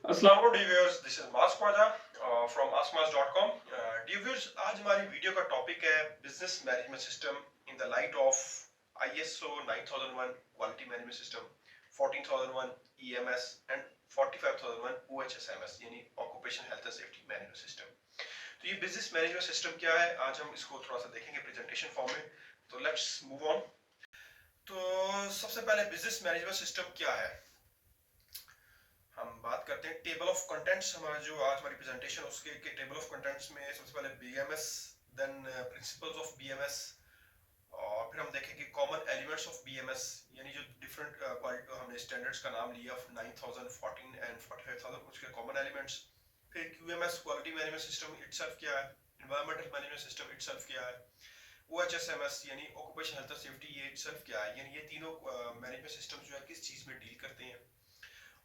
अस्सलाम वालेकुम viewers, this is Mas Khwaja from asmas.com। Viewers, आज हमारी वीडियो का टॉपिक है business management system in the light of ISO 9001 quality management system, 14001 EMS and 45001 OHSMS यानी occupation health and safety management system. तो ये business management system क्या है, आज हम इसको थोड़ा सा देखेंगे प्रेजेंटेशन फॉर्म में। तो लेट्स मूव ऑन। तो सबसे पहले बिजनेस मैनेजमेंट सिस्टम क्या है, हम बात करते हैं टेबल ऑफ कंटेंट्स। हमारा जो आज हमारी प्रेजेंटेशन उसके के टेबल ऑफ कंटेंट्स में सबसे पहले BMS, then principles of BMS, और फिर हम देखेंगे कॉमन एलिमेंट्स ऑफ BMS यानी जो डिफरेंट क्वालिटी हमने स्टैंडर्ड्स का नाम लिया 9000, 14 एंड 45000 उसके कॉमन एलिमेंट्स। फिर QMS quality management system itself क्या है, एनवायरमेंटल मैनेजमेंट सिस्टम इटसेल्फ क्या है, OHSMS यानी ऑक्यूपेशन हेल्थ एंड सेफ्टी ये इटसेल्फ क्या है, यानी ये तीनों मैनेजमेंट सिस्टम जो है किस चीज में डील करते हैं।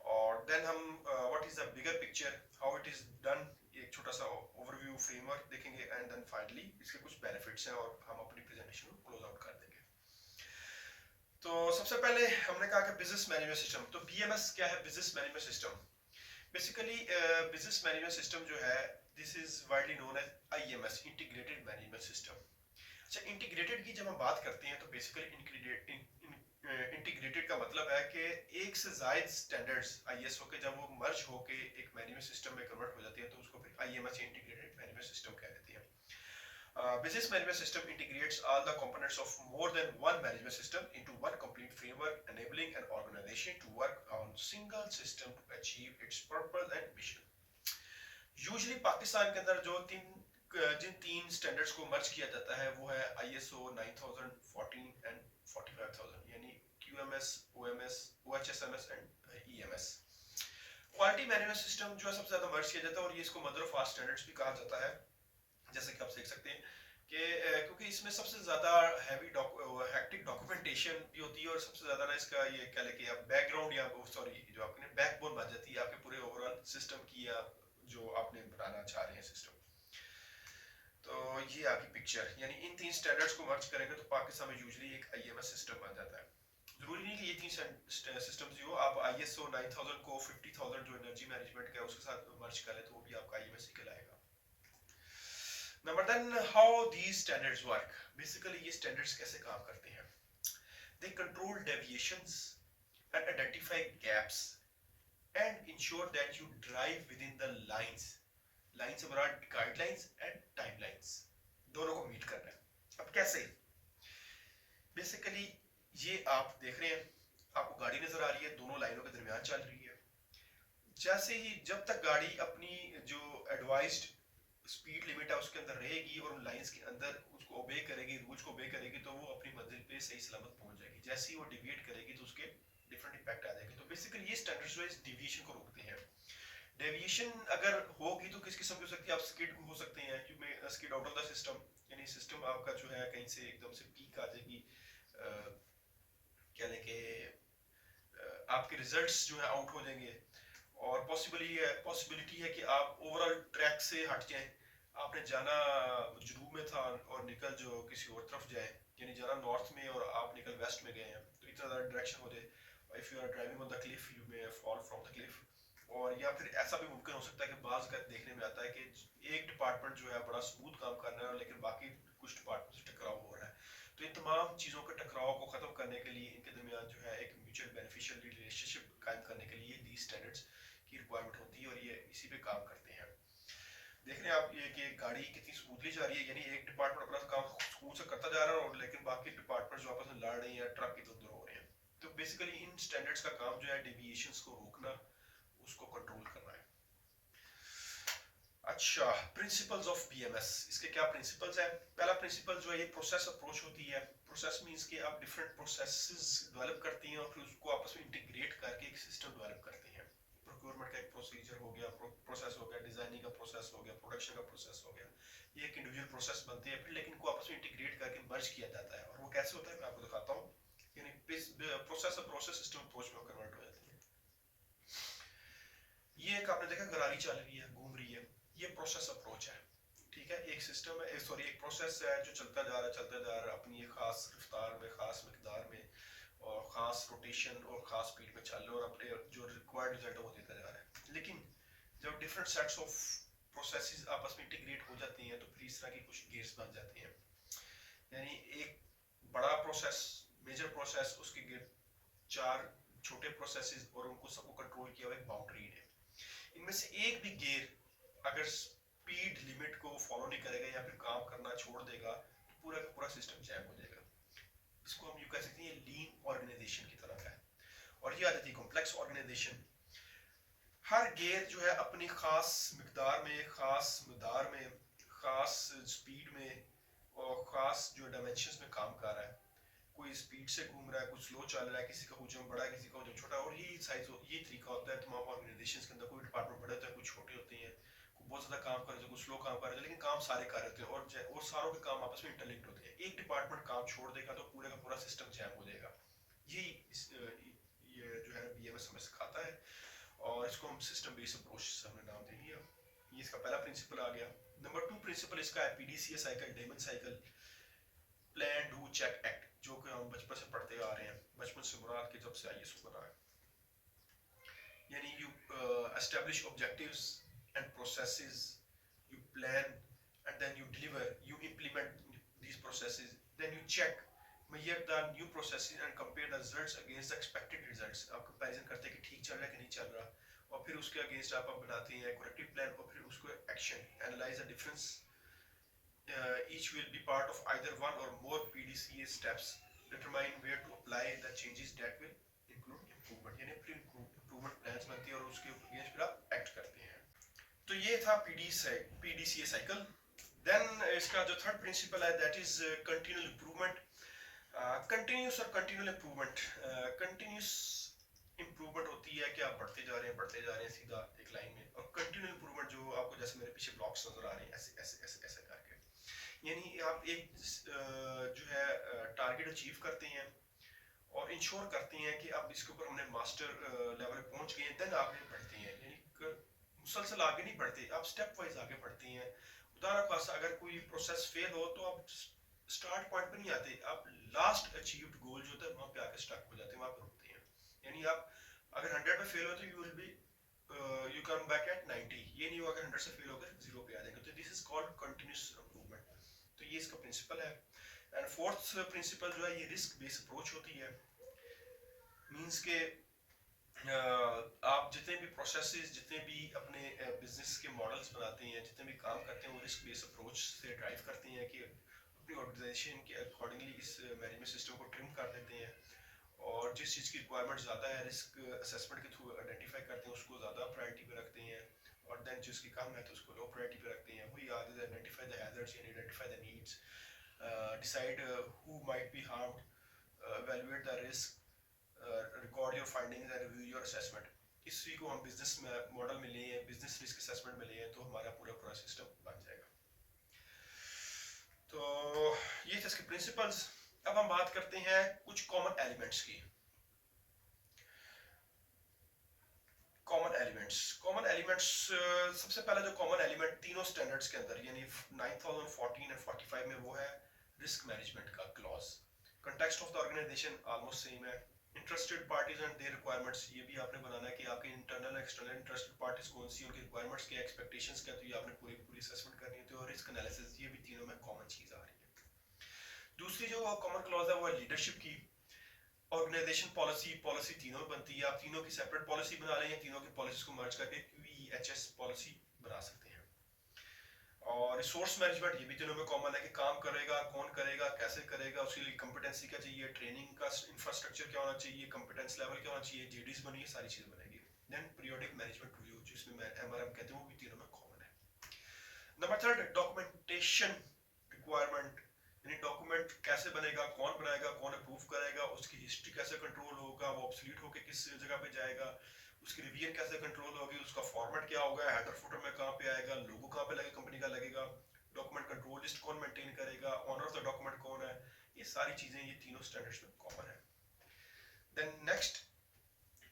और देन हम what is the bigger picture, how it is done, एक छोटा सा ओवरव्यू फ्रेमवर्क देखेंगे एंड देन फाइनली इसके कुछ बेनिफिट्स हैं और हम अपनी प्रेजेंटेशन को क्लोज आउट कर देंगे। तो सबसे पहले हमने कहा कि बिजनेस मैनेजमेंट सिस्टम, तो BMS क्या है, business management system. Basically business management system जो है this is widely known as IMS, integrated management system. अच्छा, इंटीग्रेटेड की जब हम बात करते हैं तो बेसिकली इंटीग्रेटेड का मतलब है कि एक से ज्यादा स्टैंडर्ड्स ISO के जब वो मर्ज होके एक मैनेजमेंट सिस्टम में कन्वर्ट हो जाती है तो उसको फिर IMS इंटीग्रेटेड मैनेजमेंट सिस्टम कह देते हैं। Business management system integrates all the components of more than one management system into one complete framework, enabling an organization to work on single system to achieve its purpose and mission. Usually Pakistan के अंदर जिन तीन standards को मर्ज किया जाता है वो है ISO 9000, 14 and 45000 यानी QMS, OMS, OHSMS and EMS। Quality management system जो है सबसे ज्यादा मर्ज किया जाता है और ये इसको मदर ऑफ ऑल स्टैंडर्ड्स भी कहा जाता है, जैसे कि आप देख सकते हैं कि क्योंकि इसमें सबसे ज्यादा हैवी हेक्टिक डॉक्यूमेंटेशन भी होती है और सबसे ज्यादा ना इसका ये कह लें कि आप बैकग्राउंड या सॉरी जो आपने बैकबोन बन जाती है आपके पूरे ओवरऑल सिस्टम की या जो आपने बनाना चाह रहे हैं सिस्टम। तो ये आपकी पिक्चर, यानी इन तीन स्टैंडर्ड्स को मर्ज करेंगे तो पाकिस्तान में यूजुअली एक IMS सिस्टम बन जाता है। जरूरी नहीं कि ये तीन सिस्टम्स ही हो, आप ISO 9000 को 50000 जो एनर्जी मैनेजमेंट का है उसके साथ मर्ज करें तो वो भी आपका IMS ही कहलाएगा। Number then how these standards work, basically ये स्टैंडर्ड्स कैसे काम करते हैं। They control deviations and identify gaps and ensure that you drive within the lines, line से मुराद गाइडलाइंस एंड टाइमलाइंस, दोनों को मीट करना है। अब कैसे, बेसिकली ये आप देख रहे हैं, आपको गाड़ी नजर आ रही है, दोनों लाइनों के दरमियान चल रही है। जैसे ही जब तक गाड़ी अपनी जो एडवाइज्ड स्पीड लिमिट है उसके अंदर रहेगी और उन लाइंस के अंदर उसको ओबे करेगी, रूल्स को ओबे करेगी तो वो अपनी मंजिल पे सही सलामत पहुंच जाएगी। जैसे ही वो डिविएट करेगी तो उसके डिफरेंट इम्पैक्ट आ जाएंगे। तो बेसिकली ये स्टैंडर्ड्स जो है डिविएशन को रोकते हैं। डेविएशन अगर होगी तो किस किस्म की हो सकती है, आप स्किड हो सकते हैं, you may skid out of the system, यानी सिस्टम आपका जो है कहीं से एकदम से पीक आ जाएगी, क्या लेके आपके रिजल्ट्स जो है आउट हो जाएंगे और पॉसिबिलिटी है कि आप ओवरऑल ट्रैक से हट जाएं। आपने जाना जनूब में था और निकल जो किसी और तरफ जाए, यानी जाना नॉर्थ में और आप निकल वेस्ट में गए हैं तो इतना ज़्यादा डायरेक्शन हो जाए। If you are driving on the cliff you may fall from the cliff. और या फिर ऐसा भी मुमकिन हो सकता है कि बाज़ देखने में आता है कि एक डिपार्टमेंट जो है बड़ा स्मूथ काम कर रहा है लेकिन बाकी कुछ डिपार्टमेंट से टकराव हो रहा है। तो इन तमाम चीज़ों के टकराव को ख़त्म करने के लिए इनके दरमियान जो है एक म्यूचुअल बेनिफिशियल रिलेशनशिप कायम करने के लिए दी स्टैंडर्ड्स की रिक्वायरमेंट होती है और ये इसी पे काम करते हैं। देख रहे हैं आप ये कि गाड़ी कितनी स्मूथली जा रही है, यानी एक डिपार्टमेंट अपना काम स्मूथ से करता जा रहा है और लेकिन बाकी डिपार्टमेंट जो आपस में लड़ रहे हैं, ट्रक इधर उधर हो रहे हैं। तो बेसिकली इन स्टैंडर्ड्स का काम जो है डेविएशंस को रोकना, उसको कंट्रोल करना है। अच्छा, प्रिंसिपल्स ऑफ BMS, इसके क्या प्रिंसिपल्स हैं। पहला प्रिंसिपल जो है ये प्रोसेस अप्रोच होती है। प्रोसेस मींस कि आप डिफरेंट प्रोसेसेस डेवलप करती हैं और फिर उसको आपस में इंटीग्रेट करके एक सिस्टम डेवलप करते हैं। प्रोक्योरमेंट का एक प्रोसीजर हो गया, प्रोसेस हो गया, डिजाइनिंग का प्रोसेस हो गया, प्रोडक्शन का प्रोसेस हो गया, ये एक इंडिविजुअल प्रोसेस बनते हैं फिर लेकिन इनको आपस में इंटीग्रेट करके मर्ज किया जाता है। और वो कैसे होता है मैं आपको दिखाता हूँ, यानी प्रोसेस प्रोसेस सिस्टम अप्रोच में कन्वर्ट हो जाती है। ये एक आपने देखा गरारी चल रही है, घूम रही है, ये प्रोसेस अप्रोच है। ठीक है, एक सिस्टम है, सॉरी एक प्रोसेस है जो चलता जा रहा है अपनी एक खास रफ्तार में, खास मिकदार में और खास रोटेशन और खास स्पीड पे चल रहा है और अपने जो रिक्वायर्ड रिजल्ट है वो देता जा रहा है। लेकिन डिफरेंट सेट्स ऑफ प्रोसेसेस आपस में इंटीग्रेट हो जाती हैं तो फिर इस तरह की कुछ गेयर्स बन जाते हैं। यानी एक बड़ा प्रोसेस, मेजर प्रोसेस, उसके गिर 4 छोटे प्रोसेसेस और उनको सबको कंट्रोल किया हुआ एक बाउंड्री है। इनमें से एक भी गियर अगर स्पीड लिमिट को फॉलो नहीं करेगा या फिर काम करना छोड़ देगा तो पूरा का पूरा सिस्टम जैम हो जाएगा। इसको हम यूं कह सकते हैं लीन ऑर्गेनाइजेशन की तरह है। और ये आ जाती है कॉम्प्लेक्स ऑर्गेनाइजेशन। हर गियर जो है अपनी खास मिकदार में, खास मदार में, खास स्पीड में और खास जो डायमेंशंस में काम कर रहा है। कोई स्पीड से घूम रहा है, कुछ स्लो चल रहा है, किसी का हुजम बड़ा है, किसी का हुजम छोटा। और यही साइज, ये तरीका होता है तमाम ऑर्गेनाइजेशंस के अंदर। कोई डिपार्टमेंट बड़े होते हैं, कुछ छोटे होते हैं, कोई बहुत ज्यादा काम कर रहे हैं, कुछ स्लो काम कर रहे हैं, लेकिन काम सारे कर रहे होते हैं और सारों के काम आपस में इंटरलिंक्ड होते हैं। एक डिपार्टमेंट काम छोड़ देगा तो पूरे का पूरा सिस्टम जैम हो जाएगा। ये जो है बीएमएस हमें सिखाता है और इसको हम सिस्टम बेस्ड अप्रोच हमने नाम दे दिया। ये इसका पहला प्रिंसिपल आ गया। नंबर 2 प्रिंसिपल इसका है PDCA cycle, Deming cycle, plan do check act, जो कि हम बचपन से पढ़ते आ रहे हैं। बचपन से मुराद के जब से आईएसओ बना है। यानी you establish objectives and processes, you plan and then you deliver, you implement these processes, then you check, measure the new processes and compare the results against the expected results। आप comparison करते हैं कि ठीक चल रहा है कि नहीं चल रहा और फिर उसके अगेंस्ट आप बनाते हैं करेक्टिव प्लान और फिर उसको action. Analyse the difference, each will be part of either one or more PDCA steps, determine where to apply the changes that will include improvement। यानी फिर improvement plans बनती है और उसके अगेंस्ट फिर आप एक्ट करते हैं। तो ये था PDCA साइकिल। देन इसका जो थर्ड प्रिंसिपल है that is continual improvement. Continuous और कंटिन्यूअल इंप्रूवमेंट, कंटिन्यूस इंप्रूवमेंट होती है कि आप बढ़ते जा रहे हैं सीधा एक लाइन में। और कंटिन्यूअल इंप्रूवमेंट जो आपको जैसे मेरे पीछे ब्लॉक्स नजर आ रहे हैं ऐसे ऐसे ऐसे ऐसे करके, यानी आप एक जो है टारगेट अचीव करते हैं और इंश्योर करते हैं कि अब इसके ऊपर हमने मास्टर लेवल पहुंच गए हैं, देन आगे बढ़ते हैं। यानी मुसलसल आगे नहीं बढ़ते, आप स्टेप वाइज आगे बढ़ते हैं। उदाहरण के पास अगर कोई प्रोसेस फेल हो तो आप स्टार्ट पॉइंट पे नहीं आते, आप लास्ट अचीव्ड गोल जो होता है वहां पे आके स्टक हो जाते हैं, वहां पे रुकते हैं। यानी आप अगर 100 पे फेल हो तो you will be you come back at 90। ये नहीं होगा कि 100 से फेल होकर 0 पे आ जाएंगे। तो this is called continuous improvement. तो ये इसका प्रिंसिपल है। एंड फोर्थ प्रिंसिपल जो है ये रिस्क बेस्ड अप्रोच होती है। मींस के आप जितने भी प्रोसेसेस, जितने भी अपने बिजनेस के मॉडल्स बनाते हैं, जितने भी काम करते हैं वो रिस्क बेस्ड अप्रोच से ड्राइव करते हैं कि अपनी ऑर्गेनाइजेशन के अकॉर्डिंगली इस मैनेजमेंट सिस्टम को ट्रिम कर देते हैं और जिस चीज़ की रिक्वायरमेंट ज़्यादा है रिस्क असेसमेंट के थ्रू आइडेंटिफाई करते हैं, उसको ज़्यादा प्रायोरिटी पे रखते हैं और देन जिसकी कम है तो उसको लो प्रायोरिटी पे रखते हैं। वही आइडेंटिफाई द हैजर्ड्स यानी identify the needs, decide who might be harmed, evaluate the risk, record your findings and review your assessment। इसी को हम बिजनेस मॉडल में लिए हैं, बिजनेस रिस्क असेसमेंट में लिए हैं, तो हमारा पूरा सिस्टम बन जाएगा। तो ये थे इसके प्रिंसिपल्स। अब हम बात करते हैं कुछ कॉमन एलिमेंट्स की। कॉमन एलिमेंट्स सबसे पहला जो कॉमन एलिमेंट तीनों स्टैंडर्ड्स के अंदर यानी 9014 और 45 में वो है रिस्क मैनेजमेंट का clause. Context of the organization almost same है। Interested parties and their requirements, ये भी आपने बनाना है कि आपके इंटरनल एक्सटर्नल इंटरेस्टेड पार्टीज कौन सी, उनकी रिक्वायरमेंट्स क्या, एक्सपेक्टेशंस क्या, तो ये आपने पूरी असेसमेंट करनी है। तो रिस्क एनालिसिस, ये भी तीनों में कॉमन चीज आ रही है। दूसरी जो कॉमन क्लॉज है वो है लीडरशिप की। ऑर्गेनाइजेशन पॉलिसी तीनों में बनती है। आप तीनों की सेपरेट पॉलिसी बना लें या तीनों की पॉलिसीज को मर्ज करके QEHS पॉलिसी बना सकते हैं। और रिसोर्स मैनेजमेंट, ये भी तीनों में कॉमन है कि काम करेगा कौन करेगा, कैसे करेगा, उसके लिए कंपिटेंसी क्या चाहिए, ट्रेनिंग का इंफ्रास्ट्रक्चर क्या होना चाहिए, कंपिटेंस लेवल क्या होना चाहिए, JDs बनी, सारी चीजें बनेगी। देन पीरियोडिक मैनेजमेंट रिव्यू जिसमें MRM कहते हैं, वो भी तीनों में कॉमन है। नंबर थर्ड, डॉक्यूमेंटेशन रिक्वायरमेंट, यानी डॉक्यूमेंट कैसे बनेगा, कौन बनाएगा, कौन अप्रूव करेगा, उसकी हिस्ट्री कैसे कंट्रोल होगा, वो ऑब्सोलीट होकर किस जगह पे जाएगा, उसकी रिवीजन कैसे कंट्रोल होगी, उसका फॉर्मेट क्या होगा, हेडर फुटर में कहाँ पे आएगा, लोगो कहाँ पे लगेगा, कंपनी का लगेगा, डॉक्यूमेंट कंट्रोल लिस्ट कौन मेंटेन करेगा, ऑनर ऑफ द डॉक्यूमेंट कौन है, ये सारी चीजें ये तीनों स्टैंडर्ड्स में कॉमन है। देन नेक्स्ट,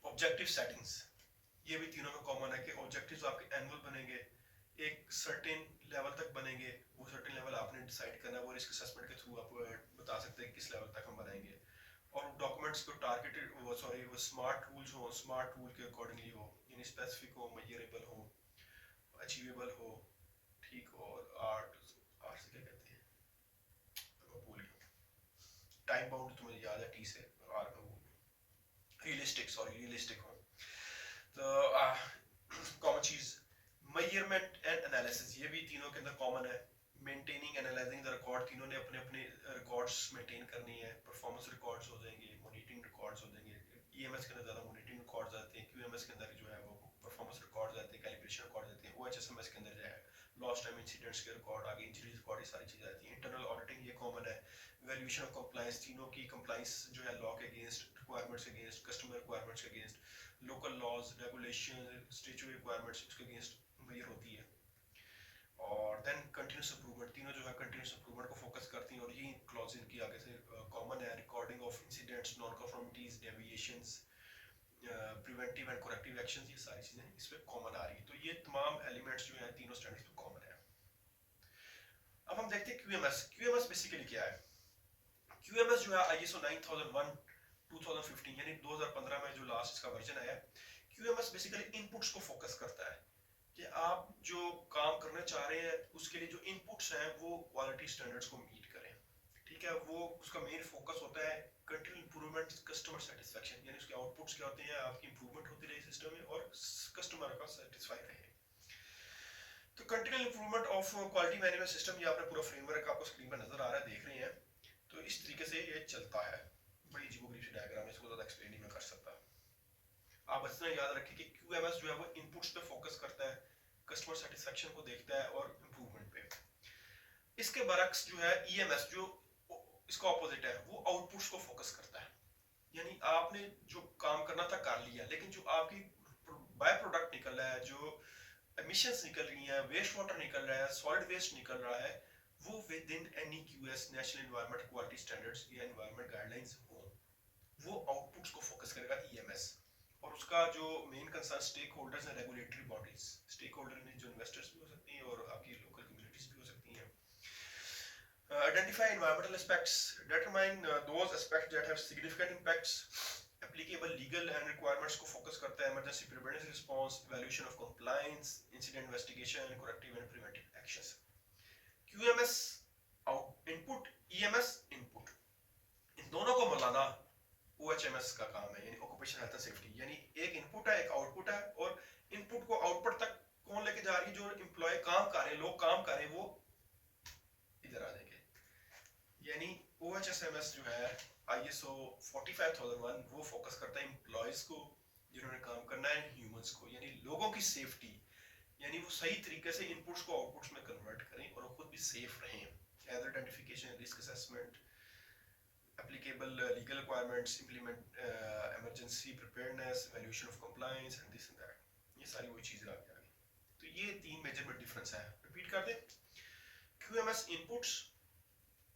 ऑब्जेक्टिव सेटिंग्स, ये भी तीनों में कॉमन है कि ऑब्जेक्टिव्स आपके एनुअल बनेंगे, एक सर्टेन लेवल तक बनेंगे, वो सर्टेन लेवल आपने डिसाइड करना है, वो रिस्क असेसमेंट के थ्रू आप बता सकते हैं किस लेवल तक हम बनाएंगे। और डॉक्यूमेंट्स को टारगेटेड वो स्मार्ट रूल्स हो, स्मार्ट रूल के अकॉर्डिंगली हो, यानी स्पेसिफिक हो, मेजरेबल हो, अचीवेबल हो, ठीक, और आर्ट, आर्ट से क्या कहते हैं, मैं भूल गया, टाइम बाउंड तो मुझे याद है, टी से, आर का भूल गया, रियलिस्टिक, सॉरी, रियलिस्टिक हो। तो कॉमन चीज, मेजरमेंट एंड एनालिसिस, ये भी तीनों के अंदर कॉमन है। मेंटेनिंग एनालाइजिंग द रिकॉर्ड, तीनों ने अपने अपने रिकॉर्ड्स मेंटेन करनी है। परफॉर्मेंस रिकॉर्ड्स हो जाएंगे, मॉनिटरिंग रिकॉर्ड्स हो जाएंगे। ईएमएस के अंदर ज़्यादा मॉनिटरिंग रिकॉर्ड्स आते हैं, क्यूएमएस के अंदर जो है वो परफॉर्मेंस रिकॉर्ड्स आते हैं, कैलिब्रेशन रिकॉर्ड्स आते हैं। ओएचएसएमएस के अंदर जो है लॉस्ट टाइम इंसिडेंट्स के रिकॉर्ड, आगे इंजरीज रिकॉर्ड, ये सारी चीज़ें आती हैं। इंटरनल ऑडिटिंग ये कॉमन है। वैल्यूएशन ऑफ कंप्लायंस, तीनों की कंप्लायंस जो है लॉ के अगेंस्ट, रिक्वायरमेंट्स के अगेंस्ट, कस्टमर रिक्वायरमेंट्स के against, local laws, regulation, statutory requirements, उसके अगेंस्ट मेजर होती है। और देन कंटिन्यूस इंप्रूवमेंट, तीनों जो है कंटिन्यूस इंप्रूवमेंट को फोकस करती हैं, और यही क्लॉज इनकी आगे से कॉमन है। Recording of incidents, non conformities, deviations, preventive and corrective actions, ये सारी चीजें इसमें कॉमन आ रही है। तो ये तमाम एलिमेंट्स जो हैं तीनों स्टैंडर्ड्स में कॉमन है। अब हम देखते हैं क्यूएमएस। क्यूएमएस बेसिकली क्या है? क्यूएमएस जो है आईएसओ 9001 2015 यानी 2015 में जो लास्ट इसका वर्जन आया, क्यूएमएस बेसिकली इनपुट्स को फोकस करता है कि आप जो काम करना चाह रहे हैं उसके लिए जो इनपुट्स हैं वो क्वालिटी स्टैंडर्ड्स को मीट करें, ठीक है। वो उसका मेन फोकस होता है कंटिन्यू इंप्रूवमेंट, कस्टमर सेटिस्फेक्शन, यानी उसके आउटपुट्स क्या होते हैं, आपकी इंप्रूवमेंट होती रहे सिस्टम में और कस्टमर का सेटिस्फाई रहे। तो continue improvement of quality management system, ये आपने पूरा फ्रेमवर्क आपको स्क्रीन पर नजर आ रहा है, देख रहे हैं। तो इस तरीके से ये चलता है। बड़ी अजीबोगरीब सी डायग्राम है, इसको ज़्यादा एक्सप्लेन नहीं मैं कर सकता। आप बस इतना याद रखें कि क्यूएमएस जो है वो इनपुट्स पे फोकस करता है, कस्टमर सेटिस्फेक्शन को देखता है और इंप्रूवमेंट पे। इसके बरक्स जो है ईएमएस जो इसका ऑपोजिट है, वो आउटपुट्स को फोकस करता है। यानी आपने जो काम करना था कर लिया, लेकिन जो आपकी बाय प्रोडक्ट निकल रहा है, जो एमिशंस निकल रही हैं, वेस्ट वाटर निकल रहा है, सॉलिड वेस्ट निकल रहा है, वो with in any QS, national environment quality standards या एनवायरनमेंट गाइडलाइंस हो, वो आउटपुट्स को फोकस करेगा ईएमएस। और उसका जो मेन कंसर्न स्टेक होल्डर्स हैं, रेगुलेटरी बॉडीज, स्टेक होल्डर में जो इन्वेस्टर्स भी हो सकती हैं और आपकी लोकल कम्युनिटीज भी हो सकती हैं। Identify environmental aspects, determine those aspects that have significant impacts, applicable legal and requirements को फोकस करता है, emergency preparedness response, valuation of compliance, incident investigation, corrective and preventive actions. QMS out input, EMS input, इन दोनों को मिलाना ohms का काम है, यानी ऑक्यूपेशन हेल्थ एंड सेफ्टी। यानी एक इनपुट है, एक आउटपुट है, और इनपुट को आउटपुट तक कौन लेके जा रही है? जो एम्प्लॉय काम कर रहे हैं, लोग काम कर रहे हैं, वो इधर आ जाएंगे। यानी ओएचएसएमएस जो है आईएसओ 45001, वो फोकस करता है एम्प्लॉयज को जिन्होंने काम करना है, ह्यूमंस को, यानी लोगों की सेफ्टी, यानी वो सही तरीके से इनपुट्स को आउटपुट्स में कन्वर्ट करें और वो खुद भी सेफ रहें। Hazard identification, risk assessment, applicable legal requirements, implement emergency preparedness, evaluation of compliance and this and that, ये सारी वही चीजें आ गई। तो ये तीन मेजर में डिफरेंस है। रिपीट कर दें, QMS इनपुट्स,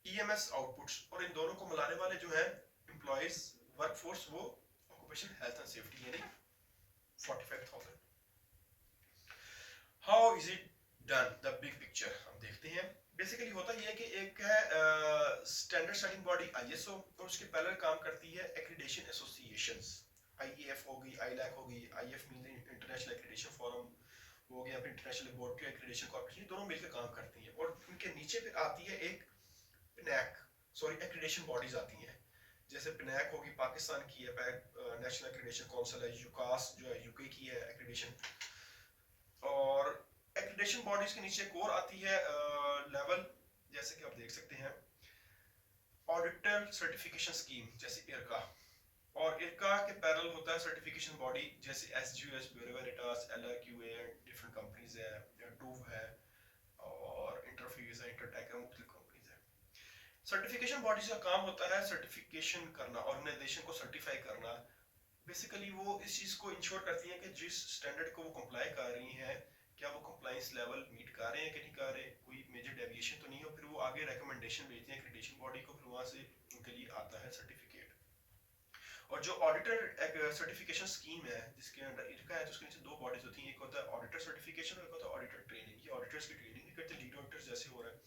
EMS आउटपुट्स, और इन दोनों को मिलाने वाले जो है एम्प्लॉइज, वर्कफोर्स, वो ऑक्यूपेशन हेल्थ एंड सेफ्टी, यानी 45,000। How is it done, the big picture हम देखते हैं। बेसिकली होता यह है कि एक है स्टैंडर्ड सेटिंग बॉडी आईएसओ, और उसके पैरेलल काम करती है एक्रीडेशन एसोसिएशंस, आईएएफ हो गई, आईलैक हो गई। IAF means international accreditation forum हो गया, फिर इंटरनेशनल लेबोरेटरी एक्रीडेशन कॉर्पोरेशन, दोनों मिलकर काम करती हैं। और उनके नीचे फिर आती है एक पिनैक, सॉरी एक्रीडेशन बॉडीज आती हैं। जैसे पिनैक होगी पाकिस्तान की है, नेशनल एक्रीडेशन काउंसिल है, यूकास जो है यूके की है एक्रीडेशन। और एक्रीडेशन बॉडीज के नीचे एक और आती है लेवल, जैसे कि आप देख सकते हैं ऑडिटर सर्टिफिकेशन स्कीम, जैसे इरका, और इरका के पैरेलल होता है सर्टिफिकेशन बॉडी जैसे SGS, Bureau Veritas, LRQA, different companies है, टूव है, और इंटरफेस है, इंटरटेक है, मुख्तलिफ कंपनीज है। सर्टिफिकेशन बॉडीज का काम होता है सर्टिफिकेशन करना, ऑर्गेनाइजेशन को सर्टिफाई करना। बेसिकली वो इस चीज को इंश्योर करती हैं कि जिस स्टैंडर्ड को वो कंप्लाई कर रही हैं, क्या वो कंप्लायंस लेवल मीट कर रहे हैं कि नहीं कर रहे, कोई मेजर डेविएशन तो नहीं हो। फिर वो आगे रिकमेंडेशन भेजते हैं एक्रीडेशन बॉडी को, फिर वहां से उनके लिए आता है सर्टिफिकेट। और जो ऑडिटर सर्टिफिकेशन स्कीम है जिसके अंडर इरका है, तो उसके नीचे दो बॉडीज होती हैं, एक होता है ऑडिटर सर्टिफिकेशन और एक होता है ऑडिटर ट्रेनिंग। ये ऑडिटर्स की ट्रेनिंग भी करते हैं, लीड ऑडिटर्स जैसे हो रहा है,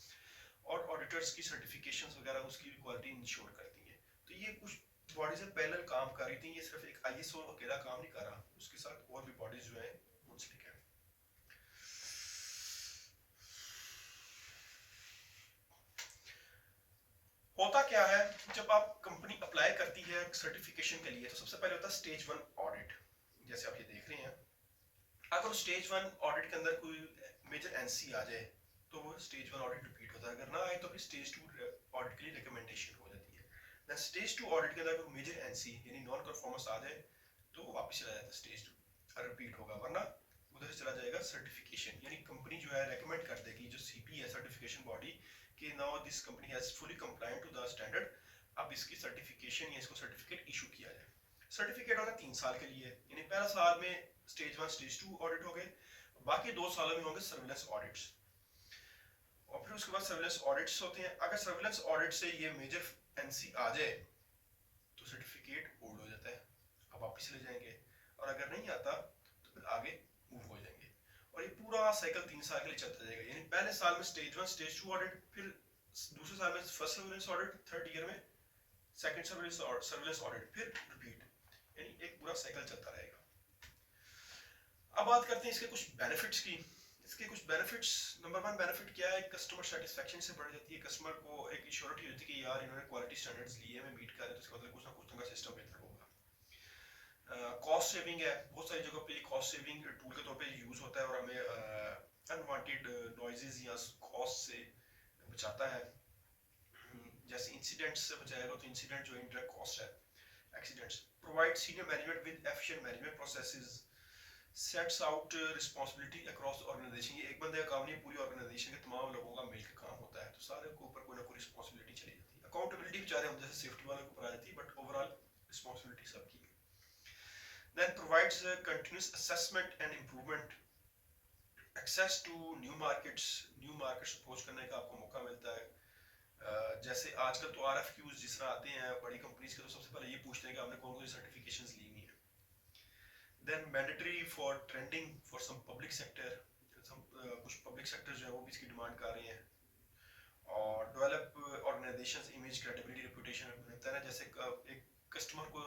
और ऑडिटर्स की सर्टिफिकेशंस वगैरह उसकी क्वालिटी इंश्योर करती हैं। तो ये कुछ बॉडीज से पैरेलल काम कर रही थी, ये सिर्फ एक आईएसओ अकेला काम नहीं कर रहा, उसके साथ और भी बॉडीज जो है मुंसलिक है। जब आप कंपनी अप्लाई करती है सर्टिफिकेशन के लिए तो सबसे पहले होता है स्टेज 1 ऑडिट, जैसे आप ये देख रहे हैं। अगर स्टेज 1 ऑडिट के अंदर कोई मेजर एनसी आ जाए तो वो स्टेज 1 ऑडिट रिपीट होता है, अगर ना आए तो फिर स्टेज 2 ऑडिट के लिए रिकमेंडेशन हो जाती है। देन स्टेज 2 ऑडिट के अंदर कोई मेजर एनसी यानी नॉन परफॉर्मेंस आ जाए तो वापस चला जाता है स्टेज 2 रिपीट होगा, वरना उधर से चला जाएगा सर्टिफिकेशन, यानी कंपनी जो है रेकमेंड कर देगी जो सीपी है सर्टिफिकेशन बॉडी कि now this company has fully compliant to the standard, अब इसकी सर्टिफिकेशन या इसको सर्टिफिकेट इशू किया जाए। सर्टिफिकेट होगा 3 साल के लिए, यानी पहला साल में स्टेज 1 स्टेज 2 ऑडिट हो गए, बाकी 2 सालों में होंगे सर्विलेंस ऑडिट्स, और फिर उसके बाद सर्विलेंस ऑडिट्स होते हैं। अगर सर्विलेंस ऑडिट से ये मेजर एनसी आ जाए तो सर्टिफिकेट होल्ड हो जाता है, अब वापस ले जाएंगे, और अगर नहीं आता तो फिर आगे मूव हो जाएंगे, और ये पूरा साइकिल 3 साल के लिए चलता जाएगा। यानी पहले साल में स्टेज 1 स्टेज 2 ऑडिट, फिर दूसरे साल में first surveillance audit, third year में सेकंड सर्विलेंस ऑडिट, फिर रिपीट, यानी एक पूरा साइकिल चलता रहेगा। अब बात करते हैं इसके कुछ बेनिफिट्स की। इसके कुछ बेनिफिट्स, नंबर 1 बेनिफिट क्या है, कस्टमर सेटिस्फेक्शन से बढ़ जाती है। कस्टमर को एक श्योरिटी होती है कि यार इन्होंने क्वालिटी स्टैंडर्ड्स लिए हैं, मैं मीट कर रहा हूं, तो इसका मतलब कुछ ना कुछ उनका सिस्टम बेहतर होगा। कॉस्ट सेविंग है, बहुत सारी जगह पे कॉस्ट सेविंग टूल के तौर पे यूज होता है और हमें अनवांटेड नॉइजेज या कॉस्ट से बचाता है। जैसे इंसिडेंट्स से बचाएगा, तो इंसिडेंट जो इंडायरेक्ट कॉस्ट है, accidents. Provide senior management with efficient management processes, sets out responsibility across organisation, ये एक बंदे का काम नहीं, पूरी ऑर्गेनाइजेशन के तमाम लोगों का मिलकर काम होता है, तो सारे के ऊपर कोई ना कोई रिस्पांसिबिलिटी चली जाती है। अकाउंटेबिलिटी बेचारे हम जैसे सेफ्टी वालों के ऊपर आ जाती है, बट ओवरऑल रिस्पांसिबिलिटी सबकी है। Then provides continuous assessment and improvement, access to new markets approach करने का आपको मौका मिलता है। जैसे आजकल तो आरएफक्यूज जिस तरह आते हैं बड़ी कंपनीज के, तो सबसे पहले ये पूछते हैं कि आपने कौन कौन सी सर्टिफिकेशंस ली हुई है। Then mandatory for trending for some public sector, कुछ पब्लिक सेक्टर जो है वो भी इसकी डिमांड कर रहे हैं। और develop organisations image credibility reputation बनता है ना, जैसे एक कस्टमर को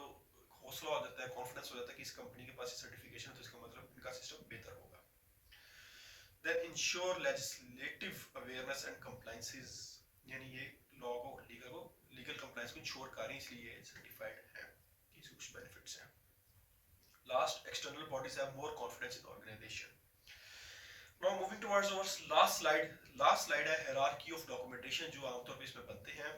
हौसला हो जाता है, कॉन्फिडेंस हो जाता है कि इस कंपनी के पास सर्टिफिकेशन है तो इसका मतलब इनका सिस्टम बेहतर होगा। Then ensure legislative awareness and compliances, यानी ये लॉ को लीगल कंप्लायंस को इंश्योर कर रही है, इसलिए सर्टिफाइड है। इसके कुछ बेनिफिट्स हैं। Last, external bodies have more confidence in organisation. Now moving towards our last slide है हायरार्की ऑफ डॉक्यूमेंटेशन, जो आमतौर पे इसमें बनते हैं।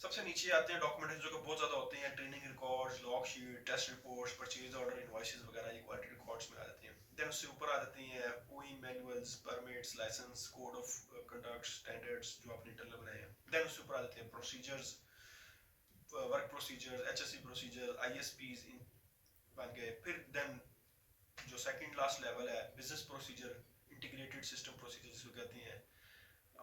सबसे नीचे आते हैं डॉक्यूमेंटेशन जो कि बहुत ज्यादा होते हैं, training records, log sheet, test reports, purchase order, invoices वगैरह, ये क्वालिटी रिकॉर्ड्स में आ जाते हैं। देन उससे ऊपर आ जाते हैं ओई manuals, permits, licence, code of conduct, standards जो आपने इंटरनल बनाए हैं। देन उससे ऊपर आ जाते हैं procedures, work procedures, HSC procedure, ISPs बन गए। फिर देन जो सेकंड लास्ट लेवल है business procedure, integrated system procedure जिसको कहते हैं,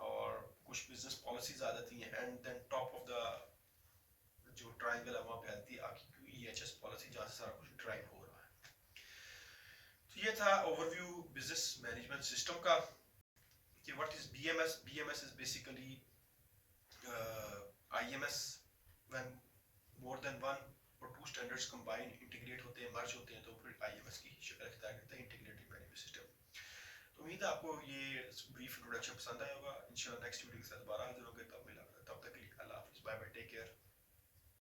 और कुछ बिजनेस पॉलिसीज आ जाती हैं। And then top of the जो ट्रायंगल है वहां पे आती है आपकी ईएचएस पॉलिसी, जहां से सारा कुछ ड्राइव हो रहा है। तो ये था ओवरव्यू बिजनेस मैनेजमेंट सिस्टम का कि what is BMS. BMS is basically IMS when more than one और टू स्टैंडर्ड्स कंबाइन इंटीग्रेट होते हैं, मर्ज होते हैं, तो फिर आईएमएस की शक्ल अख्तियार करता है, इंटीग्रेटेड मैनेजमेंट सिस्टम। तो उम्मीद है आपको ये ब्रीफ इंट्रोडक्शन पसंद आया होगा। इंशाल्लाह नेक्स्ट वीडियो के साथ दोबारा हाजिर होंगे, तब तक के लिए अल्लाह हाफिज़, बाय बाय, टेक केयर।